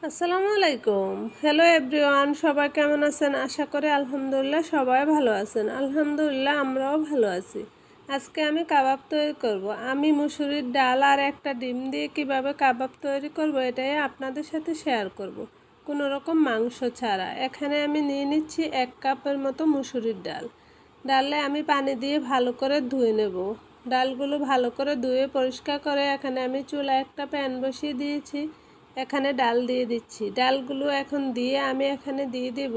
আসসালামু আলাইকুম। Hello everyone, সবাই কেমন আছেন? আশা করি আলহামদুলিল্লাহ সবাই ভালো আছেন। আলহামদুলিল্লাহ আমরাও ভালো আছি। আজকে আমি কাবাব তৈরি করব। আমি মুসুরির ডাল আর একটা ডিম দিয়ে কিভাবে কাবাব তৈরি করব এটাই আপনাদের সাথে শেয়ার করব, কোনো রকম মাংস ছাড়া। এখানে আমি নিয়ে নিচ্ছি 1 কাপের মতো মুসুরির ডাল। ডালে আমি পানি দিয়ে ভালো করে ধুয়ে নেব। ডালগুলো ভালো করে ধুয়ে পরিষ্কার করে এখানে আমি চুলায় একটা প্যান বসিয়ে দিয়েছি। এখানে ডাল দিয়ে দিচ্ছি। ডালগুলো এখন দিয়ে আমি এখানে দিয়ে দেব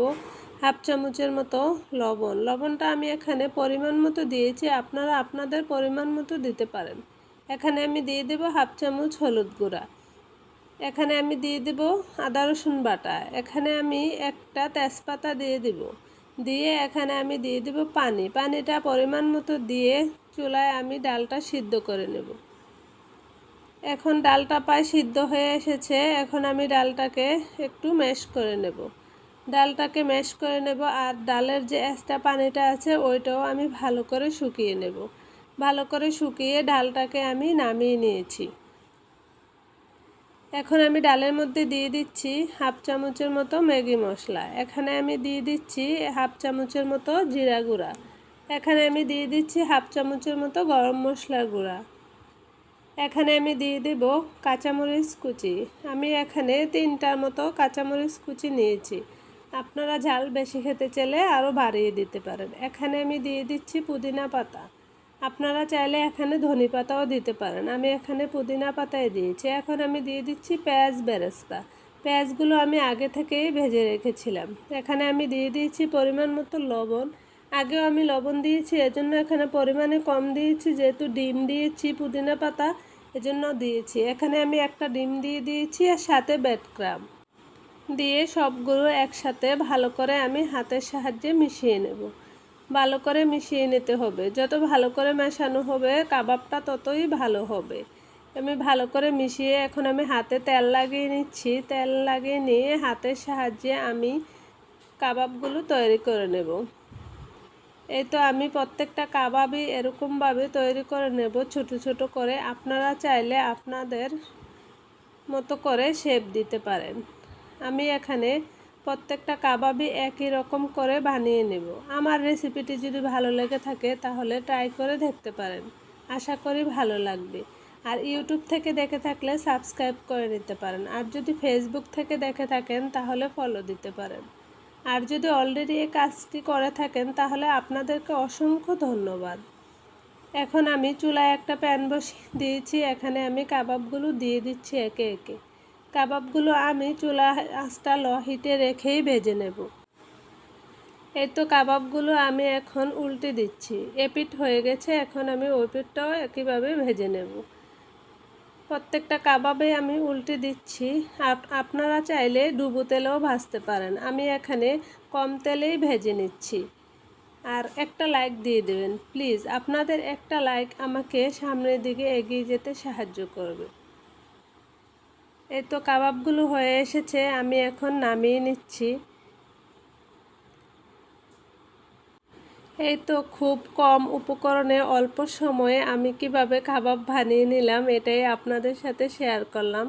হাফ চামচের মতো লবণ। লবণটা আমি এখানে পরিমাণ মতো দিয়েছি, আপনারা আপনাদের পরিমাণ মতো দিতে পারেন। এখানে আমি দিয়ে দেব হাফ চামচ হলুদ গুঁড়া। এখানে আমি দিয়ে দেব আদা রসুন বাটা। এখানে আমি একটা তেজপাতা দিয়ে দেব। দিয়ে এখানে আমি দিয়ে দেব পানি। পানিটা পরিমাণ মতো দিয়ে চুলায় আমি ডালটা সিদ্ধ করে নেব। এখন ডালটা প্রায় সিদ্ধ হয়ে এসেছে। এখন আমি ডালটাকে একটু ম্যাশ করে নেব। ডালটাকে ম্যাশ করে নেব আর ডালের যে এক্সট্রা পানিটা আছে ওইটাও আমি ভালো করে শুকিয়ে নেব। ভালো করে শুকিয়ে ডালটাকে আমি নামিয়ে নিয়েছি। এখন আমি ডালের মধ্যে দিয়ে দিচ্ছি হাফ চামচের মতো ম্যাগি মশলা। এখানে আমি দিয়ে দিচ্ছি হাফ চামচের মতো জিরা গুঁড়া। এখানে আমি দিয়ে দিচ্ছি হাফ চামচের মতো গরম মশলার গুঁড়া। এখানে আমি দিয়ে দেব কাঁচামরিচ কুচি। আমি এখানে 3টার মতো কাঁচামরিচ কুচি নিয়েছি। আপনারা ঝাল বেশি খেতে চাইলে আরও বাড়িয়ে দিতে পারেন। এখানে আমি দিয়ে দিচ্ছি পুদিনা পাতা। আপনারা চাইলে এখানে ধনে পাতাও দিতে পারেন। আমি এখানে পুদিনা পাতাই দিয়েছি। এখন আমি দিয়ে দিচ্ছি পেঁয়াজ বেরেস্তা। পেঁয়াজগুলো আমি আগে থেকেই ভেজে রেখেছিলাম। এখানে আমি দিয়ে দিয়েছি পরিমাণ মতো লবণ। আগেও আমি লবণ দিয়েছি, এজন্য এখানে পরিমাণে কম দিয়েছি, যেহেতু ডিম দিয়েছি পুদিনা পাতা এজন্য দিয়েছি। এখানে আমি একটা ডিম দিয়ে দিয়েছি আর সাথে ব্রেডক্রাম্ব দিয়ে সবগুলো একসাথে ভালো করে আমি হাতের সাহায্যে মিশিয়ে নেব। ভালো করে মিশিয়ে নিতে হবে। যত ভালো করে মেশানো হবে কাবাবটা ততই ভালো হবে। আমি ভালো করে মিশিয়ে এখন আমি হাতে তেল লাগিয়ে নিচ্ছি। তেল লাগিয়ে নিয়ে হাতের সাহায্যে আমি কাবাবগুলো তৈরি করে নেব। এই তো আমি প্রত্যেকটা কাবাবই এরকমভাবে তৈরি করে নেব, ছোট ছোট করে। আপনারা চাইলে আপনাদের মতো করে শেপ দিতে পারেন। আমি এখানে প্রত্যেকটা কাবাবই একই রকম করে বানিয়ে নেব। আমার রেসিপিটি যদি ভালো লেগে থাকে তাহলে ট্রাই করে দেখতে পারেন। আশা করি ভালো লাগবে। আর ইউটিউব থেকে দেখে থাকলে সাবস্ক্রাইব করে নিতে পারেন। আর যদি ফেসবুক থেকে দেখে থাকেন তাহলে ফলো দিতে পারেন। আর যদি অলরেডি এই কাজটি করে থাকেন তাহলে আপনাদেরকে অসংখ্য ধন্যবাদ। এখন আমি চুলায় একটা প্যান বসিয়ে দিয়েছি। এখানে আমি কাবাবগুলো দিয়ে দিচ্ছি একে একে। কাবাবগুলো আমি চুলা আঁচটা লো হিটে রেখেই ভেজে নেব। এই তো কাবাবগুলো আমি এখন উল্টে দিচ্ছি। এপিঠ হয়ে গেছে, এখন আমি ওই পিঠটাও একইভাবে ভেজে নেব। প্রত্যেকটা কাবাবে আমি উল্টে দিচ্ছি। আপনারা চাইলে ডুবো তেলেও ভাজতে পারেন। আমি এখানে কম তেলেই ভেজে নিচ্ছি। আর একটা লাইক দিয়ে দেবেন প্লিজ। আপনাদের একটা লাইক আমাকে সামনের দিকে এগিয়ে যেতে সাহায্য করবে। এই তো কাবাবগুলো হয়ে এসেছে, আমি এখন নামিয়ে নিচ্ছি। এই তো খুব কম উপকরণে অল্প সময়ে আমি কিভাবে কাবাব বানিয়ে নিলাম এটাই আপনাদের সাথে শেয়ার করলাম।